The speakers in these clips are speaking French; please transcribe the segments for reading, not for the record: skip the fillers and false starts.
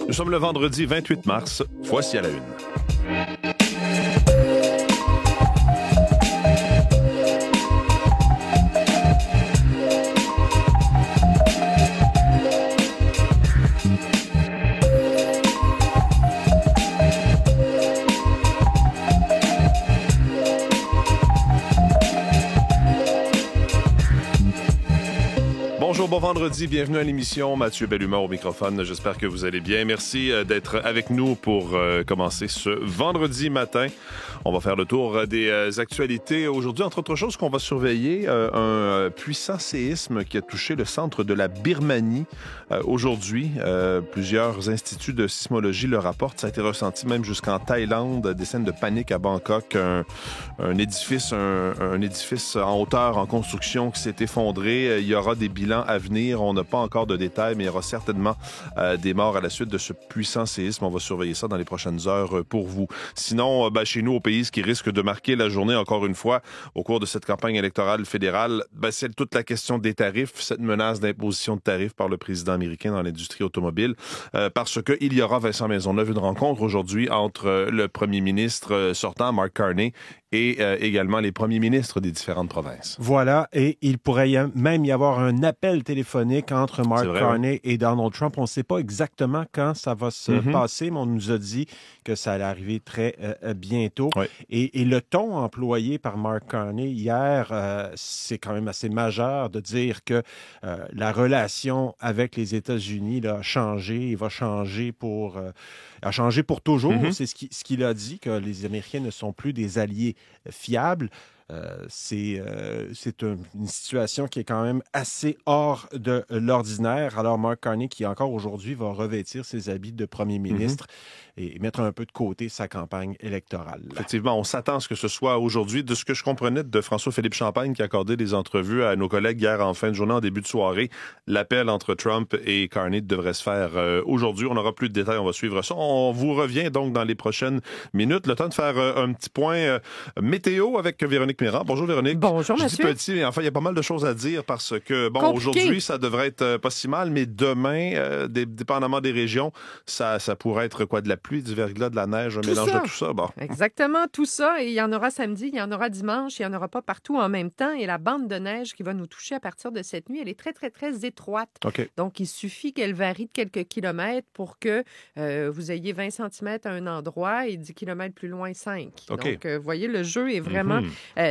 Nous sommes le vendredi 28 mars. Voici à la une. Bonjour, bon vendredi, bienvenue à l'émission. Mathieu Bellumeur au microphone, j'espère que vous allez bien. Merci d'être avec nous pour commencer ce vendredi matin. On va faire le tour des actualités aujourd'hui. Entre autres choses, qu'on va surveiller un puissant séisme qui a touché le centre de la Birmanie aujourd'hui. Plusieurs instituts de sismologie le rapportent. Ça a été ressenti même jusqu'en Thaïlande. Des scènes de panique à Bangkok. Un édifice en hauteur, en construction qui s'est effondré. Il y aura des bilans à venir. On n'a pas encore de détails, mais il y aura certainement des morts à la suite de ce puissant séisme. On va surveiller ça dans les prochaines heures pour vous. Sinon, chez nous, au pays, ce qui risque de marquer la journée, encore une fois, au cours de cette campagne électorale fédérale, c'est toute la question des tarifs, cette menace d'imposition de tarifs par le président américain dans l'industrie automobile, parce qu'il y aura, Vincent Maisonneuve, une rencontre aujourd'hui entre le premier ministre sortant, Mark Carney, et également les premiers ministres des différentes provinces. Voilà, et il pourrait même y avoir un appel téléphonique entre Mark Carney et Donald Trump. On ne sait pas exactement quand ça va se passer, mais on nous a dit que ça allait arriver très bientôt. Oui. Et le ton employé par Mark Carney hier, c'est quand même assez majeur de dire que la relation avec les États-Unis là, a changé et va changer a changé pour toujours. C'est ce qu'il a dit, que les Américains ne sont plus des alliés fiables. C'est une situation qui est quand même assez hors de l'ordinaire. Alors, Mark Carney, qui encore aujourd'hui va revêtir ses habits de premier ministre et mettre un peu de côté sa campagne électorale. Effectivement, on s'attend à ce que ce soit aujourd'hui. De ce que je comprenais de François-Philippe Champagne, qui a accordé des entrevues à nos collègues hier en fin de journée, en début de soirée, l'appel entre Trump et Carney devrait se faire aujourd'hui. On n'aura plus de détails, on va suivre ça. On vous revient donc dans les prochaines minutes. Le temps de faire un petit point météo avec Véronique Méran. Bonjour Véronique. Bonjour monsieur. Je dis petit, mais enfin, il y a pas mal de choses à dire parce que, bon, aujourd'hui, ça devrait être pas si mal, mais demain, dépendamment des régions, ça pourrait être quoi, de la pluie, du verglas, de la neige, un mélange de tout ça. Bon. Exactement, tout ça. Et il y en aura samedi, il y en aura dimanche, il n'y en aura pas partout en même temps. Et la bande de neige qui va nous toucher à partir de cette nuit, elle est très, très, très étroite. Okay. Donc, il suffit qu'elle varie de quelques kilomètres pour que vous ayez 20 cm à un endroit et 10 km plus loin, 5. Okay. Donc, vous voyez, le jeu est vraiment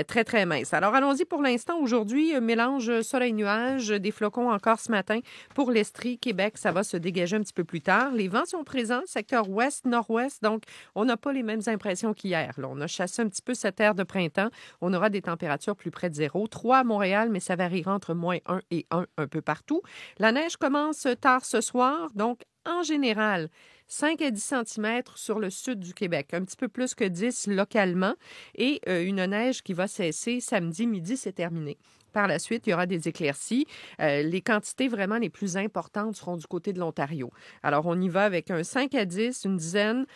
très, très mince. Alors, allons-y pour l'instant. Aujourd'hui, mélange soleil-nuage, des flocons encore ce matin. Pour l'Estrie, Québec, ça va se dégager un petit peu plus tard. Les vents sont présents, secteur ouest, nord-ouest, donc on n'a pas les mêmes impressions qu'hier. Là, on a chassé un petit peu cette air de printemps. On aura des températures plus près de 0. 3 à Montréal, mais ça variera entre moins 1 et 1 un peu partout. La neige commence tard ce soir, donc en général, 5 à 10 cm sur le sud du Québec, un petit peu plus que 10 localement, et une neige qui va cesser samedi midi, c'est terminé. Par la suite, il y aura des éclaircies. Les quantités vraiment les plus importantes seront du côté de l'Ontario. Alors, on y va avec un 5 à 10, une dizaine,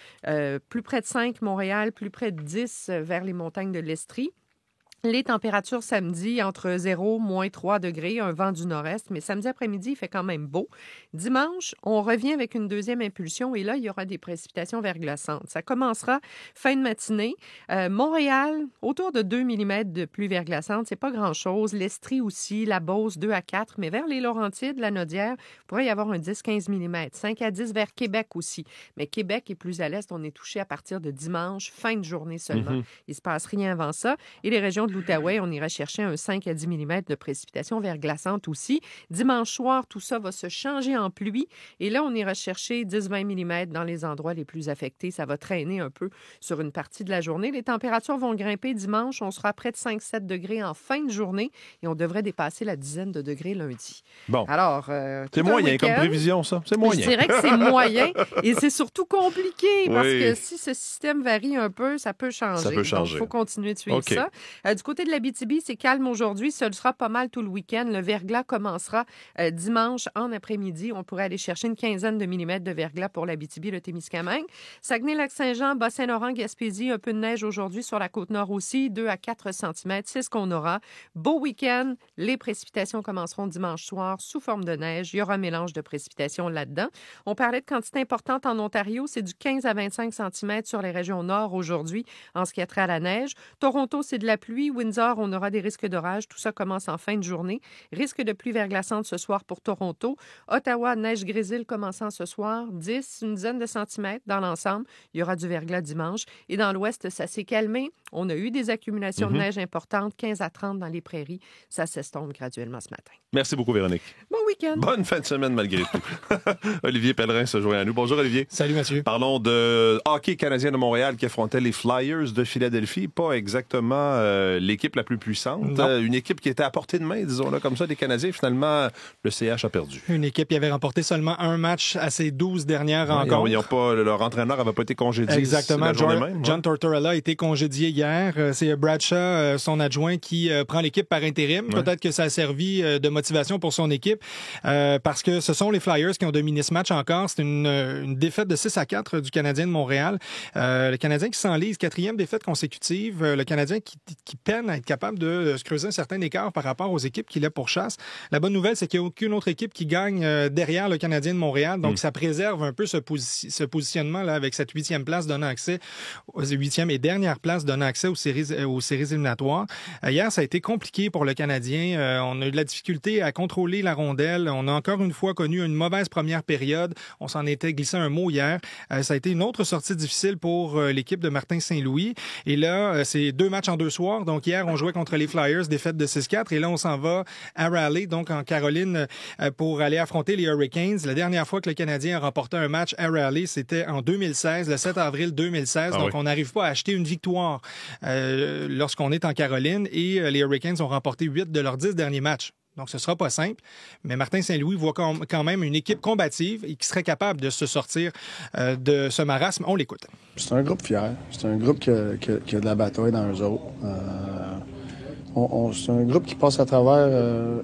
plus près de 5 Montréal, plus près de 10 vers les montagnes de l'Estrie. Les températures samedi entre 0 moins 3 degrés, un vent du nord-est, mais samedi après-midi, il fait quand même beau. Dimanche, on revient avec une deuxième impulsion et là, il y aura des précipitations verglaçantes. Ça commencera fin de matinée. Montréal, autour de 2 mm de pluie verglaçante, c'est pas grand-chose. L'Estrie aussi, la Beauce, 2 à 4, mais vers les Laurentides, la Naudière, il pourrait y avoir un 10-15 mm. 5 à 10 vers Québec aussi. Mais Québec est plus à l'est, on est touché à partir de dimanche, fin de journée seulement. Il se passe rien avant ça. Et les régions de l'Outaouais, on ira chercher un 5 à 10 mm de précipitations verglaçantes aussi. Dimanche soir, tout ça va se changer en pluie. Et là, on ira chercher 10-20 mm dans les endroits les plus affectés. Ça va traîner un peu sur une partie de la journée. Les températures vont grimper dimanche. On sera près de 5-7 degrés en fin de journée et on devrait dépasser la dizaine de degrés lundi. Bon. Alors, c'est moyen comme prévision, ça. C'est moyen. Je dirais que c'est moyen et c'est surtout compliqué parce que si ce système varie un peu, ça peut changer. Ça peut changer. Donc, il faut continuer de suivre ça. Du côté de l'Abitibi, c'est calme aujourd'hui. Ce sera pas mal tout le week-end. Le verglas commencera dimanche en après-midi. On pourrait aller chercher une quinzaine de millimètres de verglas pour l'Abitibi, le Témiscamingue. Saguenay-Lac-Saint-Jean, Bas-Saint-Laurent, Gaspésie, un peu de neige aujourd'hui sur la Côte-Nord aussi. 2 à 4 cm, c'est ce qu'on aura. Beau week-end. Les précipitations commenceront dimanche soir sous forme de neige. Il y aura un mélange de précipitations là-dedans. On parlait de quantité importante en Ontario. C'est du 15 à 25 cm sur les régions nord aujourd'hui en ce qui a trait à la neige. Toronto, c'est de la pluie. Windsor, on aura des risques d'orage. Tout ça commence en fin de journée. Risque de pluie verglaçante ce soir pour Toronto. Ottawa, neige grésil commençant ce soir. 10, une dizaine de centimètres dans l'ensemble. Il y aura du verglas dimanche. Et dans l'ouest, ça s'est calmé. On a eu des accumulations de neige importantes, 15 à 30 dans les prairies. Ça s'estompe graduellement ce matin. Merci beaucoup, Véronique. Bon week-end. Bonne fin de semaine, malgré tout. Olivier Pellerin se joint à nous. Bonjour, Olivier. Salut, Mathieu. Parlons de hockey canadien de Montréal qui affrontait les Flyers de Philadelphie. Pas exactement l'équipe la plus puissante. Une équipe qui était à portée de main, disons-le comme ça, des Canadiens. Finalement, le CH a perdu. Une équipe qui avait remporté seulement un match à ses 12 dernières rencontres. Leur entraîneur n'avait pas été congédié. Exactement. John Tortorella a été congédié hier. C'est Bradshaw, son adjoint, qui prend l'équipe par intérim. Ouais. Peut-être que ça a servi de motivation pour son équipe parce que ce sont les Flyers qui ont dominé ce match encore. C'est une défaite de 6-4 du Canadien de Montréal. Le Canadien qui s'enlise, 4e défaite consécutive. Le Canadien qui peine à être capable de se creuser un certain écart par rapport aux équipes qu'il a pourchasse. La bonne nouvelle, c'est qu'il n'y a aucune autre équipe qui gagne derrière le Canadien de Montréal. Donc, ça préserve un peu ce positionnement-là avec cette 8e place donnant accès, 8e et dernière place donnant accès aux séries éliminatoires. Hier, ça a été compliqué pour le Canadien. On a eu de la difficulté à contrôler la rondelle. On a encore une fois connu une mauvaise première période. On s'en était glissé un mot hier. Ça a été une autre sortie difficile pour l'équipe de Martin Saint-Louis. Et là, c'est 2 matchs en 2 soirs. Donc hier, on jouait contre les Flyers, défaite de 6-4. Et là, on s'en va à Raleigh, donc en Caroline, pour aller affronter les Hurricanes. La dernière fois que le Canadien a remporté un match à Raleigh, c'était en 2016, le 7 avril 2016. Donc, on n'arrive pas à acheter une victoire lorsqu'on est en Caroline. Et les Hurricanes ont remporté 8 de leurs 10 derniers matchs. Donc, ce ne sera pas simple. Mais Martin Saint-Louis voit quand même une équipe combative et qui serait capable de se sortir de ce marasme. On l'écoute. C'est un groupe fier. C'est un groupe qui a de la bataille dans eux autres. C'est un groupe qui passe à travers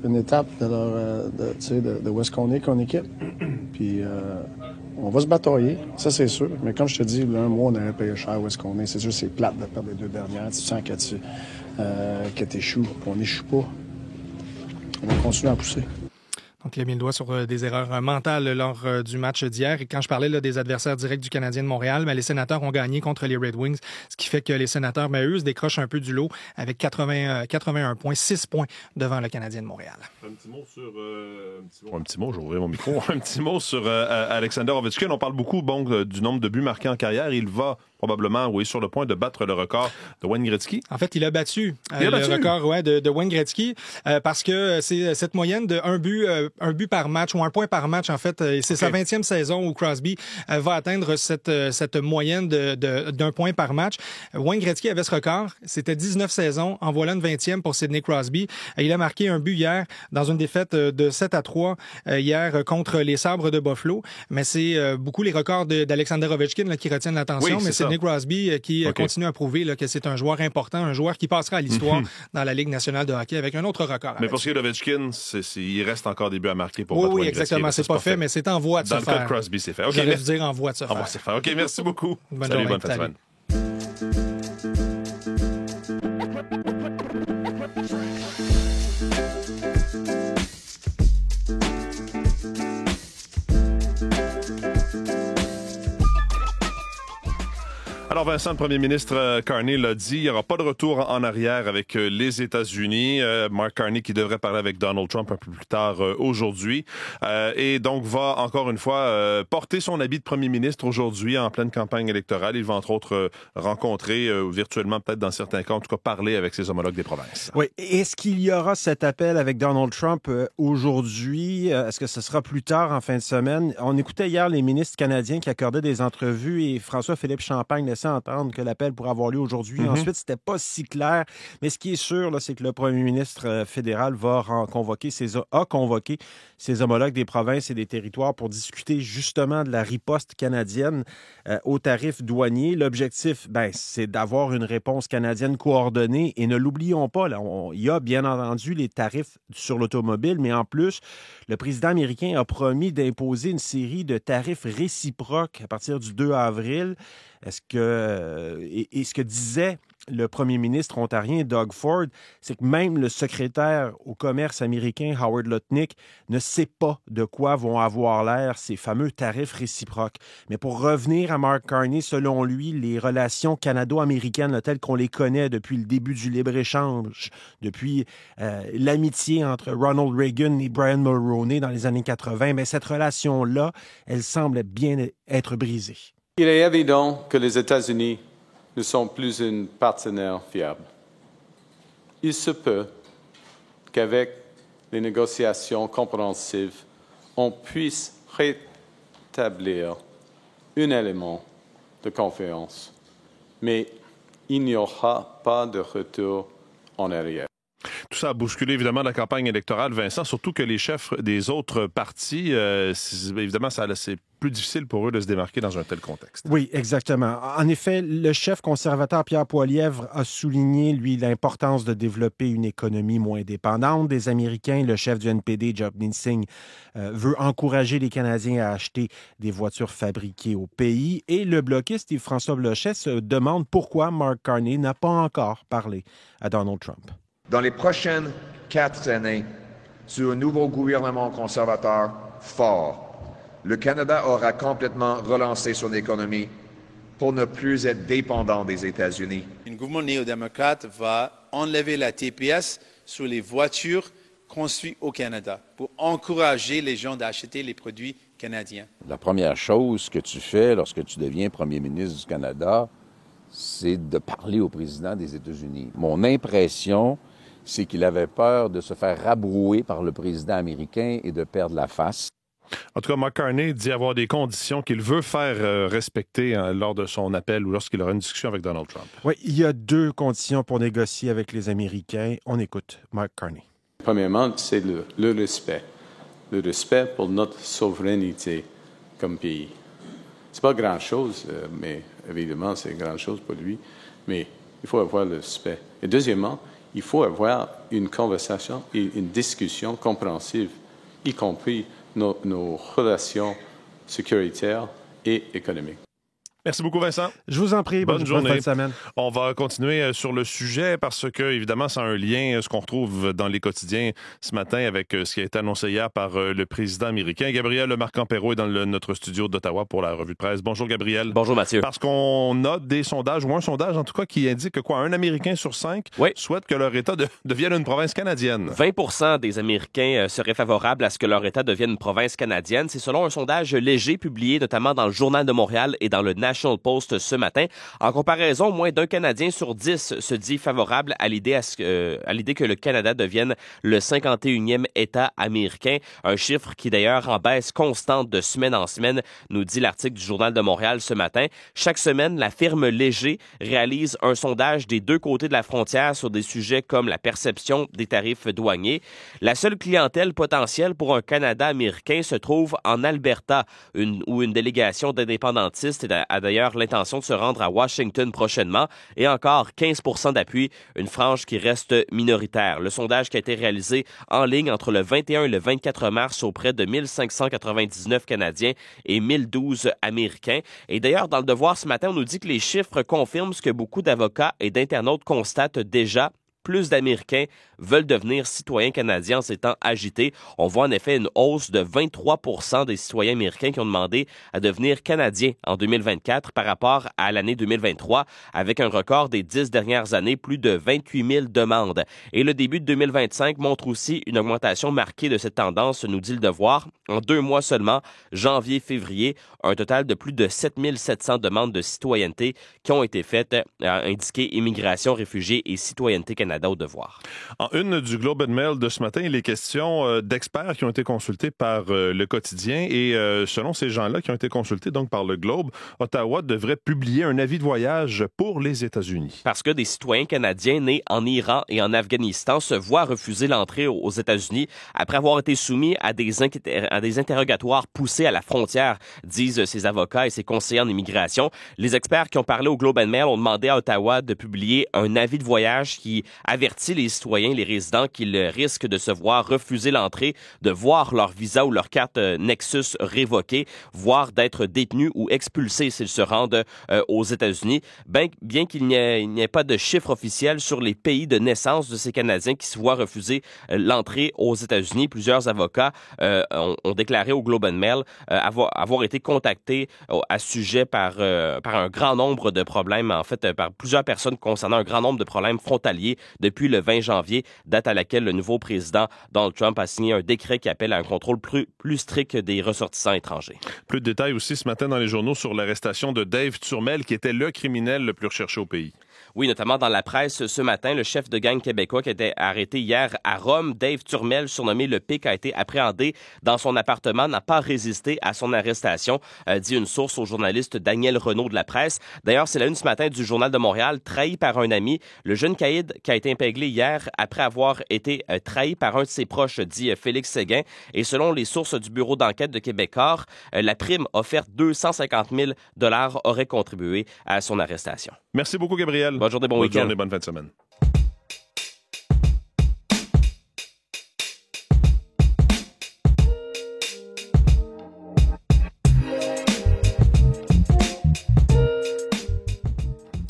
une étape de où est-ce qu'on est comme équipe. Puis on va se batailler, ça c'est sûr. Mais comme je te dis, là, un mois, on aurait payé cher où est-ce qu'on est. C'est sûr, c'est plate de perdre les 2 dernières. Tu sens que t'échoues, qu'on n'échoue pas. On va continuer à pousser. Donc, il a mis le doigt sur des erreurs mentales lors du match d'hier. Et quand je parlais des adversaires directs du Canadien de Montréal, les Sénateurs ont gagné contre les Red Wings, ce qui fait que les Sénateurs, eux, se décrochent un peu du lot avec 81 points, 6 points devant le Canadien de Montréal. Un petit mot sur... je vais ouvrir mon micro. Un petit mot sur Alexander Ovechkin. On parle beaucoup du nombre de buts marqués en carrière. Il va probablement, sur le point de battre le record de Wayne Gretzky. En fait, il a battu le record de Wayne Gretzky parce que c'est cette moyenne de un but par match ou 1 point par match, en fait. C'est sa 20e saison où Crosby va atteindre cette moyenne d'1 point par match. Wayne Gretzky avait ce record. C'était 19 saisons. En voilà une 20e pour Sidney Crosby. Il a marqué un but hier dans une défaite de 7-3 hier contre les Sabres de Buffalo. Mais c'est beaucoup les records d'Alexander Ovechkin qui retiennent l'attention. Mais Sidney Crosby qui continue à prouver que c'est un joueur important, un joueur qui passera à l'histoire dans la Ligue nationale de hockey avec un autre record. Mais pour ce qui est d'Ovechkin, il reste encore des buts à marquer pour battre Wayne Gretzky. Exactement. C'est pas fait, mais c'est en voie de se faire. Dans le cas de Crosby, c'est fait. J'allais dire en voie de se faire. En voie de se faire. OK, merci beaucoup. Salut, bonne fin de semaine. Alors Vincent, le premier ministre Carney l'a dit, il n'y aura pas de retour en arrière avec les États-Unis. Mark Carney qui devrait parler avec Donald Trump un peu plus tard aujourd'hui et donc va encore une fois porter son habit de premier ministre aujourd'hui en pleine campagne électorale. Il va entre autres rencontrer virtuellement peut-être dans certains cas, en tout cas parler avec ses homologues des provinces. Oui. Est-ce qu'il y aura cet appel avec Donald Trump aujourd'hui? Est-ce que ce sera plus tard en fin de semaine? On écoutait hier les ministres canadiens qui accordaient des entrevues et François-Philippe Champagne laissait laissé entendre que l'appel pourrait avoir lieu aujourd'hui. Ensuite, c'était pas si clair. Mais ce qui est sûr, là, c'est que le premier ministre fédéral a convoqué ses homologues des provinces et des territoires pour discuter justement de la riposte canadienne aux tarifs douaniers. L'objectif, c'est d'avoir une réponse canadienne coordonnée. Et ne l'oublions pas, là, il y a bien entendu les tarifs sur l'automobile, mais en plus, le président américain a promis d'imposer une série de tarifs réciproques à partir du 2 avril. Ce que disait le premier ministre ontarien Doug Ford, c'est que même le secrétaire au commerce américain Howard Lutnick ne sait pas de quoi vont avoir l'air ces fameux tarifs réciproques. Mais pour revenir à Mark Carney, selon lui, les relations canado-américaines telles qu'on les connaît depuis le début du libre-échange, depuis l'amitié entre Ronald Reagan et Brian Mulroney dans les années 80, cette relation-là, elle semble bien être brisée. Il est évident que les États-Unis ne sont plus un partenaire fiable. Il se peut qu'avec les négociations compréhensives, on puisse rétablir un élément de confiance, mais il n'y aura pas de retour en arrière. Tout ça a bousculé évidemment la campagne électorale, Vincent, surtout que les chefs des autres partis, évidemment, c'est plus difficile pour eux de se démarquer dans un tel contexte. Oui, exactement. En effet, le chef conservateur Pierre Poilievre a souligné, lui, l'importance de développer une économie moins dépendante des Américains. Le chef du NPD, Jagmeet Singh, veut encourager les Canadiens à acheter des voitures fabriquées au pays. Et le bloquiste Yves-François Blanchet se demande pourquoi Mark Carney n'a pas encore parlé à Donald Trump. Dans les prochaines 4 années, sous un nouveau gouvernement conservateur fort, le Canada aura complètement relancé son économie pour ne plus être dépendant des États-Unis. Un gouvernement néo-démocrate va enlever la TPS sur les voitures construites au Canada pour encourager les gens d'acheter les produits canadiens. La première chose que tu fais lorsque tu deviens premier ministre du Canada, c'est de parler au président des États-Unis. Mon impression, c'est qu'il avait peur de se faire rabrouer par le président américain et de perdre la face. En tout cas, Mark Carney dit avoir des conditions qu'il veut faire respecter lors de son appel ou lorsqu'il aura une discussion avec Donald Trump. Oui, il y a 2 conditions pour négocier avec les Américains. On écoute Mark Carney. Premièrement, c'est le respect. Le respect pour notre souveraineté comme pays. C'est pas grand-chose, mais évidemment, c'est grand-chose pour lui. Mais il faut avoir le respect. Et deuxièmement, il faut avoir une conversation et une discussion compréhensive, y compris nos relations sécuritaires et économiques. Merci beaucoup, Vincent. Je vous en prie. Bonne journée. Bonne fin de semaine. On va continuer sur le sujet parce que, évidemment, c'est un lien, ce qu'on retrouve dans les quotidiens ce matin avec ce qui a été annoncé hier par le président américain. Gabriel Marc-Ampero est dans notre studio d'Ottawa pour la revue de presse. Bonjour, Gabriel. Bonjour, Mathieu. Parce qu'on a des sondages, ou un sondage en tout cas, qui indique que un Américain sur 5 souhaite que leur État devienne une province canadienne. 20% des Américains seraient favorables à ce que leur État devienne une province canadienne. C'est selon un sondage léger publié notamment dans le Journal de Montréal et dans le National Post ce matin. En comparaison, moins d'un Canadien sur 10 se dit favorable à l'idée que le Canada devienne le 51e État américain. Un chiffre qui d'ailleurs en baisse constante de semaine en semaine, nous dit l'article du Journal de Montréal ce matin. Chaque semaine, la firme Léger réalise un sondage des 2 côtés de la frontière sur des sujets comme la perception des tarifs douaniers. La seule clientèle potentielle pour un Canada américain se trouve en Alberta, où une délégation d'indépendantistes a d'ailleurs l'intention de se rendre à Washington prochainement et encore 15% d'appui, une frange qui reste minoritaire. Le sondage qui a été réalisé en ligne entre le 21 et le 24 mars auprès de 1599 Canadiens et 1012 Américains. Et d'ailleurs, dans le Devoir ce matin, on nous dit que les chiffres confirment ce que beaucoup d'avocats et d'internautes constatent déjà. Plus d'Américains veulent devenir citoyens canadiens en ces temps agités. On voit en effet une hausse de 23% des citoyens américains qui ont demandé à devenir Canadiens en 2024 par rapport à l'année 2023, avec un record des 10 dernières années, plus de 28 000 demandes. Et le début de 2025 montre aussi une augmentation marquée de cette tendance, nous dit le Devoir. En 2 mois seulement, janvier-février, un total de plus de 7 700 demandes de citoyenneté qui ont été faites, indiqué Immigration, réfugiés et citoyenneté canadienne. Canada au devoir. En une du Globe and Mail de ce matin, il est question d'experts qui ont été consultés par le quotidien et selon ces gens-là qui ont été consultés donc par le Globe, Ottawa devrait publier un avis de voyage pour les États-Unis. Parce que des citoyens canadiens nés en Iran et en Afghanistan se voient refuser l'entrée aux États-Unis après avoir été soumis à des interrogatoires poussés à la frontière, disent ses avocats et ses conseillers en immigration. Les experts qui ont parlé au Globe and Mail ont demandé à Ottawa de publier un avis de voyage qui avertit les citoyens, les résidents qu'ils risquent de se voir refuser l'entrée, de voir leur visa ou leur carte Nexus révoquée, voire d'être détenus ou expulsés s'ils se rendent aux États-Unis. Bien qu'il n'y ait pas de chiffre officiel sur les pays de naissance de ces Canadiens qui se voient refuser l'entrée aux États-Unis, plusieurs avocats ont déclaré au Globe and Mail avoir été contactés à ce sujet par un grand nombre de problèmes, en fait, par plusieurs personnes concernant un grand nombre de problèmes frontaliers depuis le 20 janvier, date à laquelle le nouveau président Donald Trump a signé un décret qui appelle à un contrôle plus strict des ressortissants étrangers. Plus de détails aussi ce matin dans les journaux sur l'arrestation de Dave Turmel, qui était le criminel le plus recherché au pays. Oui, notamment dans la presse ce matin, le chef de gang québécois qui a été arrêté hier à Rome, Dave Turmel, surnommé le Pic, a été appréhendé dans son appartement, n'a pas résisté à son arrestation, dit une source au journaliste Daniel Renaud de la presse. D'ailleurs, c'est la une ce matin du Journal de Montréal, trahi par un ami. Le jeune caïd qui a été épinglé hier après avoir été trahi par un de ses proches, dit Félix Séguin. Et selon les sources du bureau d'enquête de Québecor, la prime offerte 250 000 $ aurait contribué à son arrestation. Merci beaucoup, Gabriel. Bonne journée, bon week-end. Bonne journée, bonne fin de semaine.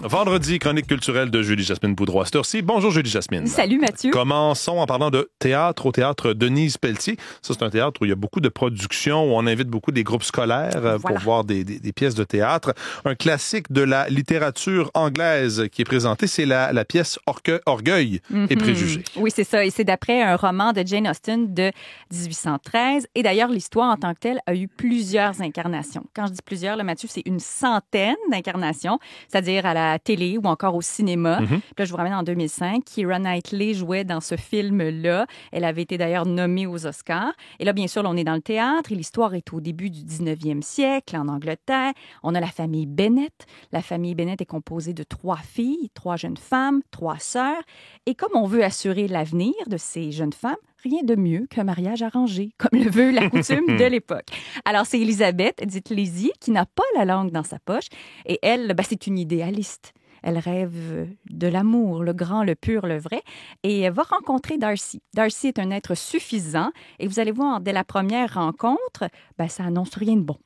Vendredi, chronique culturelle de Julie-Jasmine Boudreau à cette heure-ci. Bonjour Julie-Jasmine. Salut Mathieu. Commençons en parlant de théâtre au théâtre Denise Pelletier. Ça, c'est un théâtre où il y a beaucoup de productions, où on invite beaucoup des groupes scolaires pour voir des pièces de théâtre. Un classique de la littérature anglaise qui est présenté, c'est la pièce Orgueil et préjugés. Oui, c'est ça. Et c'est d'après un roman de Jane Austen de 1813. Et d'ailleurs, l'histoire en tant que telle a eu plusieurs incarnations. Quand je dis plusieurs, là, Mathieu, c'est une centaine d'incarnations, c'est-à-dire à la télé ou encore au cinéma. Puis là, je vous ramène en 2005. Keira Knightley jouait dans ce film-là. Elle avait été d'ailleurs nommée aux Oscars. Et là, bien sûr, là, on est dans le théâtre et l'histoire est au début du 19e siècle en Angleterre. On a la famille Bennet. La famille Bennet est composée de 3 filles, 3 jeunes femmes, 3 sœurs. Et comme on veut assurer l'avenir de ces jeunes femmes, rien de mieux qu'un mariage arrangé, comme le veut la coutume de l'époque. Alors, c'est Elisabeth, dite Lizzie, qui n'a pas la langue dans sa poche. Et elle, c'est une idéaliste. Elle rêve de l'amour, le grand, le pur, le vrai, et elle va rencontrer Darcy. Darcy est un être suffisant, et vous allez voir, dès la première rencontre, ça annonce rien de bon.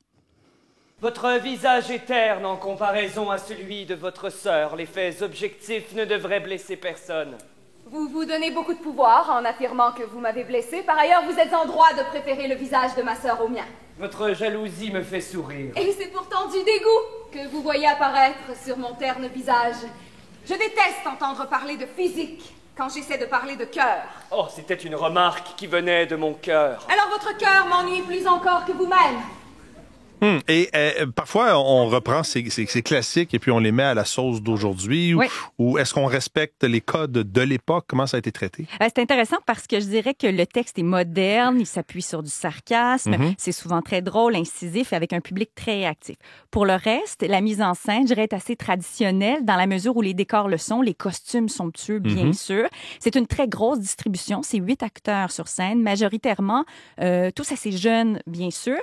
Votre visage est terne en comparaison à celui de votre sœur. Les faits objectifs ne devraient blesser personne. Vous vous donnez beaucoup de pouvoir en affirmant que vous m'avez blessé. Par ailleurs, vous êtes en droit de préférer le visage de ma sœur au mien. Votre jalousie me fait sourire. Et c'est pourtant du dégoût que vous voyez apparaître sur mon terne visage. Je déteste entendre parler de physique quand j'essaie de parler de cœur. Oh, c'était une remarque qui venait de mon cœur. Alors votre cœur m'ennuie plus encore que vous-même. Et parfois, on reprend ces classiques et puis on les met à la sauce d'aujourd'hui. Ou est-ce qu'on respecte les codes de l'époque? Comment ça a été traité? C'est intéressant parce que je dirais que le texte est moderne, il s'appuie sur du sarcasme, c'est souvent très drôle, incisif et avec un public très actif. Pour le reste, la mise en scène, je dirais, est assez traditionnelle dans la mesure où les décors le sont, les costumes somptueux, bien sûr. C'est une très grosse distribution, c'est 8 acteurs sur scène, majoritairement tous assez jeunes, bien sûr.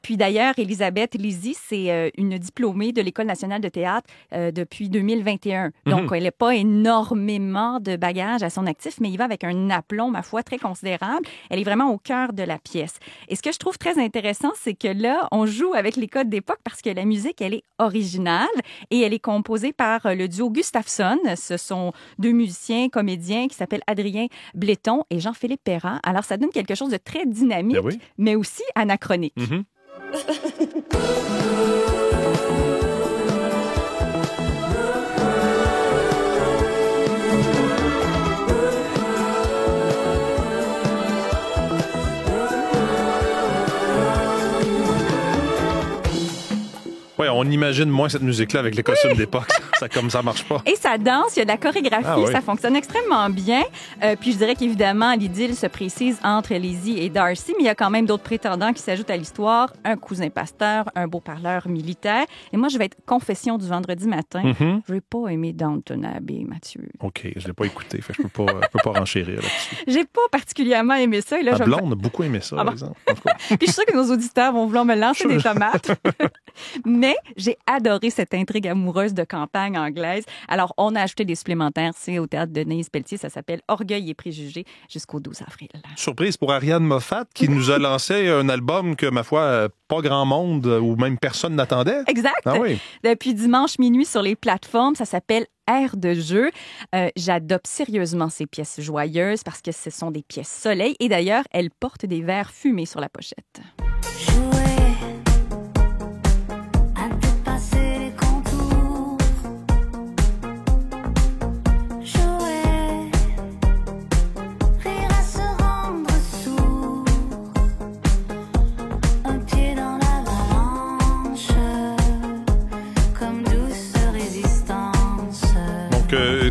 Puis d'ailleurs, Elisabeth Lizzie, c'est une diplômée de l'École nationale de théâtre depuis 2021. Donc, elle n'a pas énormément de bagages à son actif, mais il va avec un aplomb, ma foi, très considérable. Elle est vraiment au cœur de la pièce. Et ce que je trouve très intéressant, c'est que là, on joue avec les codes d'époque parce que la musique, elle est originale et elle est composée par le duo Gustafsson. Ce sont 2 musiciens, comédiens qui s'appellent Adrien Bléton et Jean-Philippe Perrin. Alors, ça donne quelque chose de très dynamique, mais aussi anachronique. Oui, on On imagine moins cette musique-là avec les costumes d'époque. Ça marche pas. Et ça danse, il y a de la chorégraphie, ça fonctionne extrêmement bien. Puis je dirais qu'évidemment, l'idylle se précise entre Lizzie et Darcy, mais il y a quand même d'autres prétendants qui s'ajoutent à l'histoire. Un cousin pasteur, un beau-parleur militaire. Et moi, je vais être confession du vendredi matin. Je n'ai pas aimé Downton Abbey, Mathieu. OK, je l'ai pas écouté. Je peux pas renchérir là-dessus. J'ai pas particulièrement aimé ça. Et là, Ma blonde a beaucoup aimé ça, par exemple. Puis je suis sûre que nos auditeurs vont vouloir me lancer des tomates. Mais j'ai adoré cette intrigue amoureuse de campagne anglaise. Alors, on a ajouté des supplémentaires. C'est au théâtre de Denise Pelletier. Ça s'appelle Orgueil et préjugés jusqu'au 12 avril. Surprise pour Ariane Moffat qui nous a lancé un album que, ma foi, pas grand monde ou même personne n'attendait. Exact. Ah oui. Depuis dimanche minuit sur les plateformes, ça s'appelle Air de jeu. J'adopte sérieusement ces pièces joyeuses parce que ce sont des pièces soleil. Et d'ailleurs, elles portent des verres fumés sur la pochette.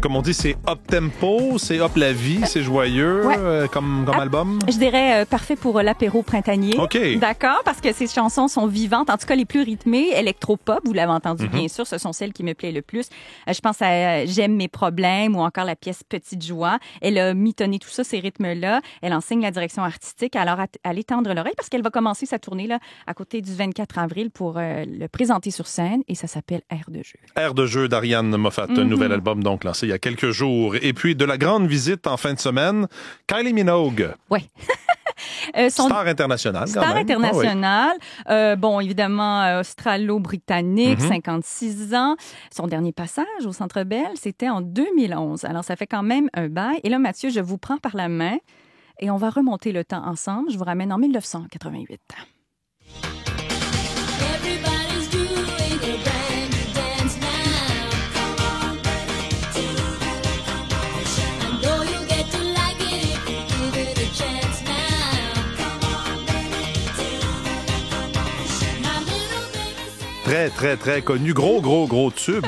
Comme on dit, c'est up-tempo, c'est up la vie, c'est joyeux comme album. Je dirais parfait pour l'apéro printanier. OK. D'accord, parce que ces chansons sont vivantes, en tout cas les plus rythmées, électropop, vous l'avez entendu bien sûr, ce sont celles qui me plaisent le plus. Je pense à J'aime mes problèmes ou encore la pièce Petite joie. Elle a mitonné tout ça, ces rythmes-là. Elle enseigne la direction artistique, alors allez tendre l'oreille parce qu'elle va commencer sa tournée là, à côté du 24 avril pour le présenter sur scène et ça s'appelle Air de jeu. Air de jeu d'Ariane Moffat, un nouvel album donc lancé il y a quelques jours. Et puis, de la grande visite en fin de semaine, Kylie Minogue. Oui. Star internationale, quand même. Star internationale. Bon, évidemment, australo-britannique, 56 ans. Son dernier passage au Centre Bell, c'était en 2011. Alors, ça fait quand même un bail. Et là, Mathieu, je vous prends par la main et on va remonter le temps ensemble. Je vous ramène en 1988. Très, très, très connu. Gros tube.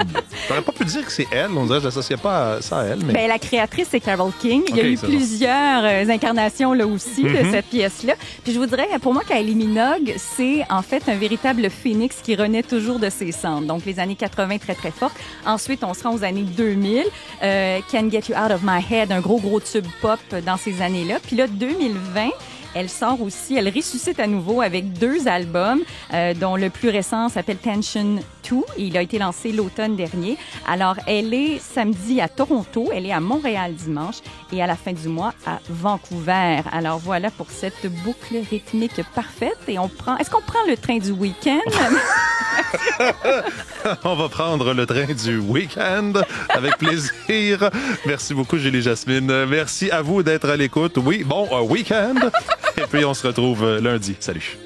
J'aurais pas pu dire que c'est elle. On dirait que je l'associais pas à ça à elle. Mais... Ben, la créatrice, c'est Carole King. Il y a eu plusieurs incarnations là aussi de cette pièce-là. Puis je vous dirais, pour moi, Kylie Minogue, c'est en fait un véritable phénix qui renaît toujours de ses cendres. Donc, les années 80, très, très fortes. Ensuite, on se rend aux années 2000. Can't Get You Out of My Head, un gros tube pop dans ces années-là. Puis là, 2020... elle sort aussi, elle ressuscite à nouveau avec 2 albums, dont le plus récent s'appelle Tension 2 et il a été lancé l'automne dernier. Alors, elle est samedi à Toronto, elle est à Montréal dimanche et à la fin du mois à Vancouver. Alors voilà pour cette boucle rythmique parfaite. Et est-ce qu'on prend le train du week-end? On va prendre le train du week-end avec plaisir. Merci beaucoup, Julie Jasmine. Merci à vous d'être à l'écoute. Oui, bon week-end. Et puis, on se retrouve lundi. Salut.